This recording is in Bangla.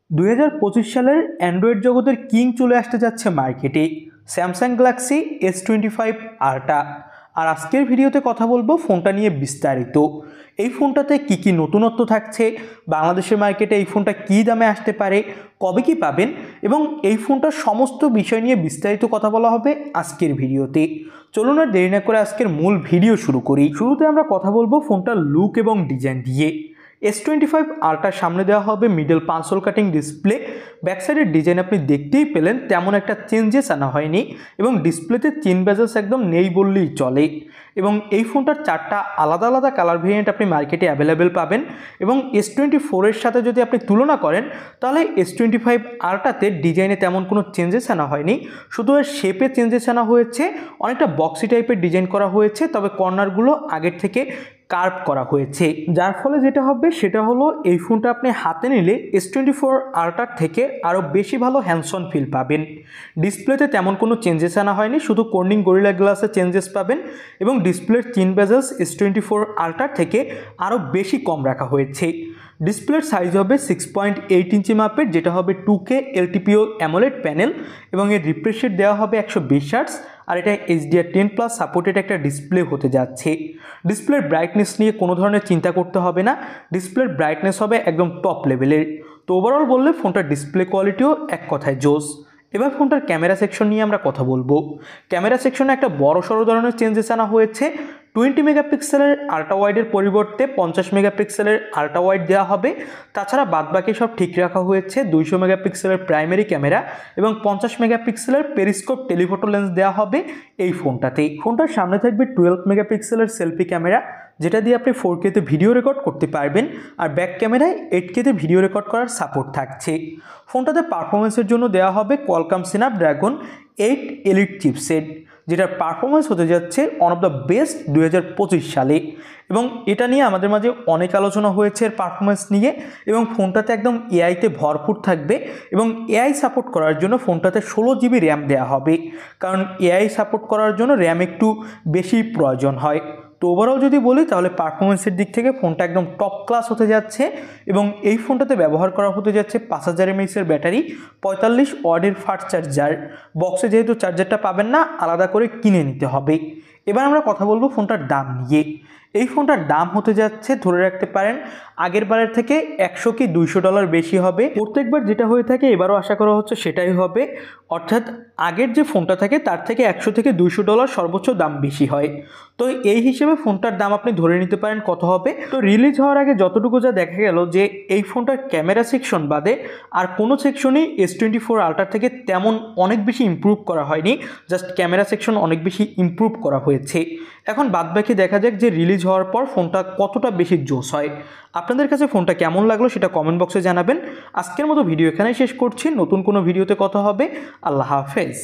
2025 সালের অ্যান্ড্রয়েড জগতের কিং চলে আসতে যাচ্ছে মার্কেটে, স্যামসাং গ্যালাক্সি S25 আল্ট্রা। আর আজকের ভিডিওতে কথা বলবো ফোনটা নিয়ে বিস্তারিত। এই ফোনটাতে কি কি নতুনত্ব থাকছে, বাংলাদেশের মার্কেটে এই ফোনটা কী দামে আসতে পারে, কবে কি পাবেন, এবং এই ফোনটার সমস্ত বিষয় নিয়ে বিস্তারিত কথা বলা হবে আজকের ভিডিওতে। চলুন আর দেরি না করে আজকের মূল ভিডিও শুরু করি। শুরুতে আমরা কথা বলবো ফোনটার লুক এবং ডিজাইন দিয়ে। S25 আল্ট্রার সামনে দেওয়া হবে মিডল পাঁচল কাটিং ডিসপ্লে। ব্যাক সাইডের ডিজাইন আপনি দেখতেই পেলেন, তেমন একটা চেঞ্জেস আনা হয়নি এবং ডিসপ্লেতে চেন বেজেলস একদম নেই বললেই চলে। এবং এই ফোনটার চারটা আলাদা আলাদা কালার ভেরিয়েন্ট আপনি মার্কেটে অ্যাভেলেবেল পাবেন। এবং S24 সাথে যদি আপনি তুলনা করেন তাহলে S25 আল্ট্রাতে ডিজাইনে তেমন কোনো চেঞ্জেস আনা হয়নি, শুধু এর শেপে চেঞ্জেস আনা হয়েছে। অনেকটা বক্সি টাইপের ডিজাইন করা হয়েছে, তবে কর্নারগুলো আগের থেকে কার্ভ করা হয়েছে, যার ফলে যেটা হবে সেটা হলো এই ফোনটা আপনি হাতে নিলে S24 আল্ট্রার থেকে আরও বেশি ভালো হ্যান্ডসন ফিল পাবেন। ডিসপ্লেতে তেমন কোনো চেঞ্জেস আনা হয়নি, শুধু কর্নিং গরিলা গ্লাসে চেঞ্জেস পাবেন এবং ডিসপ্লের চেন বেজেলস S24 আল্ট্রার থেকে আরও বেশি কম রাখা হয়েছে। ডিসপ্লের সাইজ হবে 6.8 ইঞ্চি মাপের, যেটা হবে 2K LTPO অ্যামোলেড প্যানেল এবং এর রিফ্রেশ রেট দেওয়া হবে 120 হার্টজ। আর এটা HDR10+ সাপোর্টেড একটা ডিসপ্লে হতে যাচ্ছে। ডিসপ্লের ব্রাইটনেস নিয়ে কোনো ধরনের চিন্তা করতে হবে না, ডিসপ্লের ব্রাইটনেস হবে একদম টপ লেভেলের। তো ওভারঅল বললে ফোনটার ডিসপ্লে কোয়ালিটিও এক কথায় জোস। এবার ফোনটার ক্যামেরা সেকশন নিয়ে আমরা কথা বলবো। ক্যামেরা সেকশনে একটা বড় সড়ো ধরনের চেঞ্জেস আনা হয়েছে। 20 মেগাপিক্সেলের আল্ট্রা ওয়াইডের পরিবর্তে 50 মেগাপিক্সেলের আল্ট্রা ওয়াইড দেওয়া হবে। তাছাড়া বাদবাকি সব ঠিক রাখা হয়েছে। 200 মেগাপিক্সেলের প্রাইমারি ক্যামেরা এবং 50 মেগাপিক্সেলের পেরিস্কোপ টেলিফোটো লেন্স দেওয়া হবে এই ফোনটাতেই। ফোনটার সামনে থাকবে 12 মেগাপিক্সেলের সেলফি ক্যামেরা, যেটা দিয়ে আপনি 4K-তে ভিডিও রেকর্ড করতে পারবেন। আর ব্যাক ক্যামেরায় 8K-তে ভিডিও রেকর্ড করার সাপোর্ট থাকছে। ফোনটাতে পারফরমেন্সের জন্য দেওয়া হবে কোয়ালকম স্ন্যাপড্রাগন 8 এলিট চিপসেট, যেটার পারফরমেন্স হতে যাচ্ছে ওয়ান অফ দ্য বেস্ট 2025 সালে। এবং এটা নিয়ে আমাদের মাঝে অনেক আলোচনা হয়েছে এর পারফরমেন্স নিয়ে। এবং ফোনটাতে একদম এআইতে ভরপুর থাকবে এবং এআই সাপোর্ট করার জন্য ফোনটাতে 16GB র্যাম দেওয়া হবে, কারণ এআই সাপোর্ট করার জন্য র্যাম একটু বেশি প্রয়োজন হয়। তো ওভারঅল যদি বলি তাহলে পারফরমেন্সের দিক থেকে ফোনটা একদম টপ ক্লাস হতে যাচ্ছে। এবং এই ফোনটাতে ব্যবহার করা হতে যাচ্ছে 5000 mAh ব্যাটারি, 45 ওয়াটের ফাস্ট চার্জার। বক্সে যেহেতু চার্জারটা পাবেন না, আলাদা করে কিনে নিতে হবে। এবার আমরা কথা বলবো ফোনটার দাম নিয়ে। এই ফোনটার দাম হতে যাচ্ছে, ধরে রাখতে পারেন আগের বারের থেকে $100 কি $200 বেশি হবে। প্রত্যেকবার যেটা হয়ে থাকে এবারও আশা করা হচ্ছে সেটাই হবে, অর্থাৎ আগের যে ফোনটা থাকে তার থেকে $100 থেকে $200 সর্বোচ্চ দাম বেশি হয়। তো এই হিসেবে ফোনটার দাম আপনি ধরে নিতে পারেন কত হবে। তো রিলিজ হওয়ার আগে যতটুকু যা দেখা গেল যে এই ফোনটার ক্যামেরা সেকশন বাদে আর কোনো সেকশনই S24 আল্ট্রা থেকে তেমন অনেক বেশি ইমপ্রুভ করা হয়নি, জাস্ট ক্যামেরা সেকশন অনেক বেশি ইমপ্রুভ করা হয়েছে। এখন বাদবাকি দেখা যাক যে রিলিজ হওয়ার পর ফোনটা কতটা বেশি জোস হয়। আপনাদের কাছে ফোনটা কেমন লাগলো সেটা কমেন্ট বক্সে জানাবেন। আজকের মতো ভিডিও এখানেই শেষ করছি, নতুন কোনো ভিডিওতে কথা হবে। আল্লাহ হাফেজ।